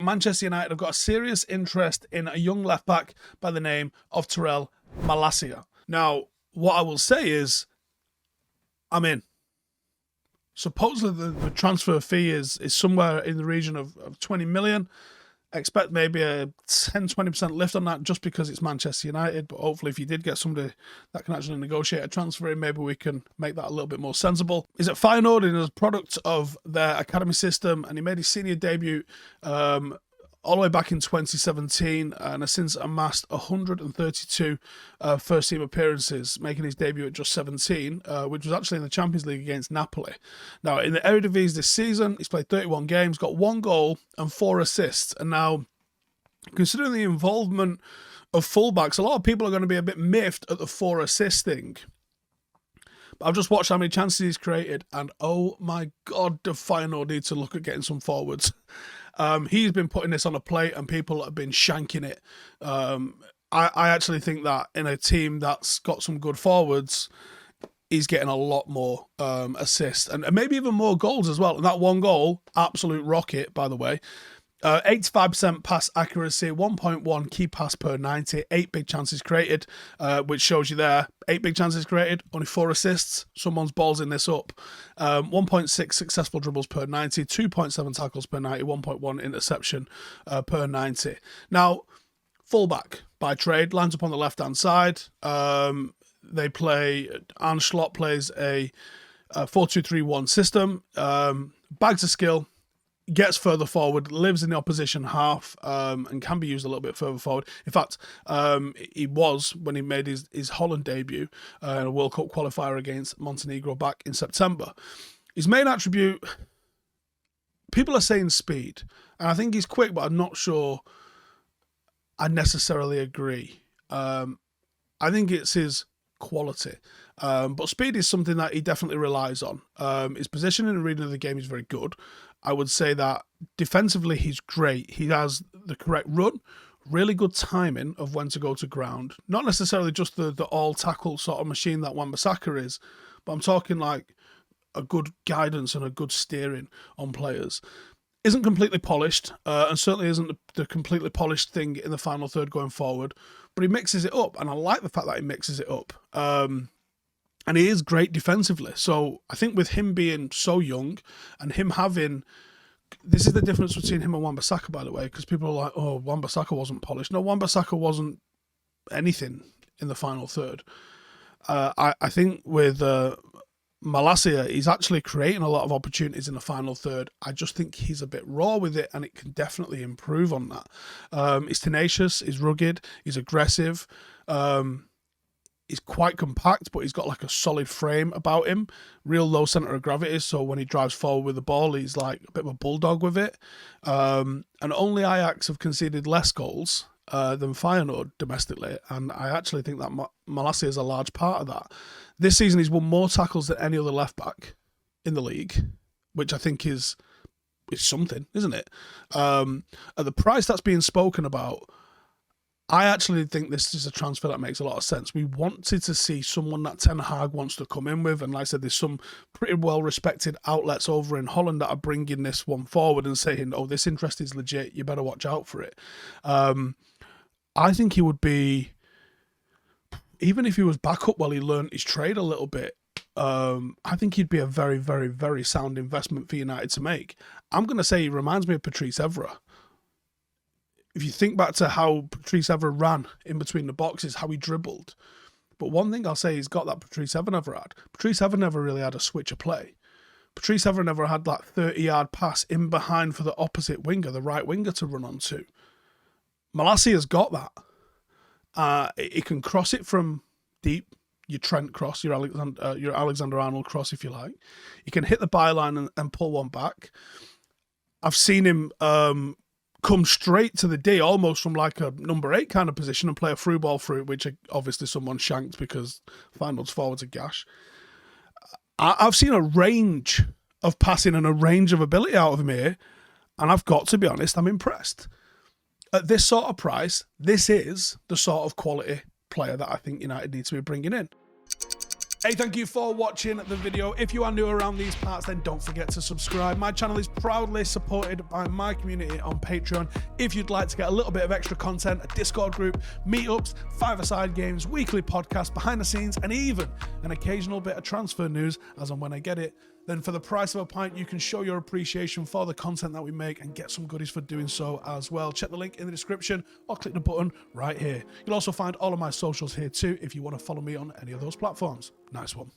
Manchester United have got a serious interest in a young left-back by the name of Tyrell Malacia. Now, what I will say is, I'm in. Supposedly the transfer fee is somewhere in the region of 20 million. I expect maybe a 10-20% lift on that just because it's Manchester United. But hopefully if you did get somebody that can actually negotiate a transfer in, maybe we can make that a little bit more sensible. He's at Feyenoord and is a product of their academy system, and he made his senior debut all the way back in 2017 and has since amassed 132 first-team appearances, making his debut at just 17, which was actually in the Champions League against Napoli. Now, in the Eredivisie this season, he's played 31 games, got 1 goal and 4 assists. And now, considering the involvement of fullbacks, a lot of people are going to be a bit miffed at the 4 assist thing. But I've just watched how many chances he's created, and oh my God, do Feyenoord need to look at getting some forwards. He's been putting this on a plate and people have been shanking it. I actually think that in a team that's got some good forwards, he's getting a lot more assists and maybe even more goals as well. And that 1 goal, absolute rocket, by the way. 85% pass accuracy, 1.1 key pass per 90, 8 big chances created, which shows you there, 8 big chances created, only 4 assists. Someone's ballsing this up. 1.6 successful dribbles per 90, 2.7 tackles per 90, 1.1 interception per 90. Now, fullback by trade, lines up on the left-hand side. They play, Arne Slot plays a 4-2-3-1 system, bags of skill, gets further forward, lives in the opposition half, and can be used a little bit further forward. In fact, he was, when he made his Holland debut in a World Cup qualifier against Montenegro back in September. His main attribute, people are saying speed, and I think he's quick, but I'm not sure I necessarily agree. I think it's his quality. But speed is something that he definitely relies on. His positioning and reading of the game is very good. I would say that defensively he's great. He has the correct run, really good timing of when to go to ground. Not necessarily just the all-tackle sort of machine that Wan-Bissaka is, but I'm talking like a good guidance and a good steering on players. Isn't completely polished, and certainly isn't the completely polished thing in the final third going forward, but he mixes it up, and I like the fact that he mixes it up. And he is great defensively. So I think with him being so young and him having... This is the difference between him and Wan-Bissaka, by the way, because people are like, oh, Wan-Bissaka wasn't polished. No, Wan-Bissaka wasn't anything in the final third. I think with Malacia, he's actually creating a lot of opportunities in the final third. I just think he's a bit raw with it, and it can definitely improve on that. He's tenacious, he's rugged, he's aggressive. He's quite compact, but he's got like a solid frame about him. Real low centre of gravity, so when he drives forward with the ball, he's like a bit of a bulldog with it. And only Ajax have conceded less goals than Feyenoord domestically, and I actually think that Malacia is a large part of that. This season he's won more tackles than any other left-back in the league, which I think is something, isn't it? At the price that's being spoken about, I actually think this is a transfer that makes a lot of sense. We wanted to see someone that Ten Hag wants to come in with, and like I said, there's some pretty well-respected outlets over in Holland that are bringing this one forward and saying, oh, this interest is legit, you better watch out for it. I think he would be, even if he was back up while he learned his trade a little bit, I think he'd be a very, very, very sound investment for United to make. I'm going to say he reminds me of Patrice Evra. If you think back to how Patrice Evra ran in between the boxes, how he dribbled. But one thing I'll say he's got that Patrice Evra never had. Patrice Evra never really had a switch of play. Patrice Evra never had that 30-yard pass in behind for the opposite winger, the right winger, to run onto. Malacia's got that. He can cross it from deep, your Trent cross, your Alexander-Arnold cross, if you like. He can hit the byline and pull one back. I've seen him... come straight to the D, almost from like a number 8 kind of position, and play a through ball through, which obviously someone shanked because Feyenoord's forwards are gash. I've seen a range of passing and a range of ability out of him here, and I've got to be honest, I'm impressed. At this sort of price, this is the sort of quality player that I think United needs to be bringing in. Hey, thank you for watching the video. If you are new around these parts, then don't forget to subscribe. My channel is proudly supported by my community on Patreon. If you'd like to get a little bit of extra content, a Discord group, meetups, five-a-side games, weekly podcasts, behind the scenes, and even an occasional bit of transfer news as and when I get it, then for the price of a pint, you can show your appreciation for the content that we make and get some goodies for doing so as well. Check the link in the description or click the button right here. You'll also find all of my socials here too if you want to follow me on any of those platforms. Nice one.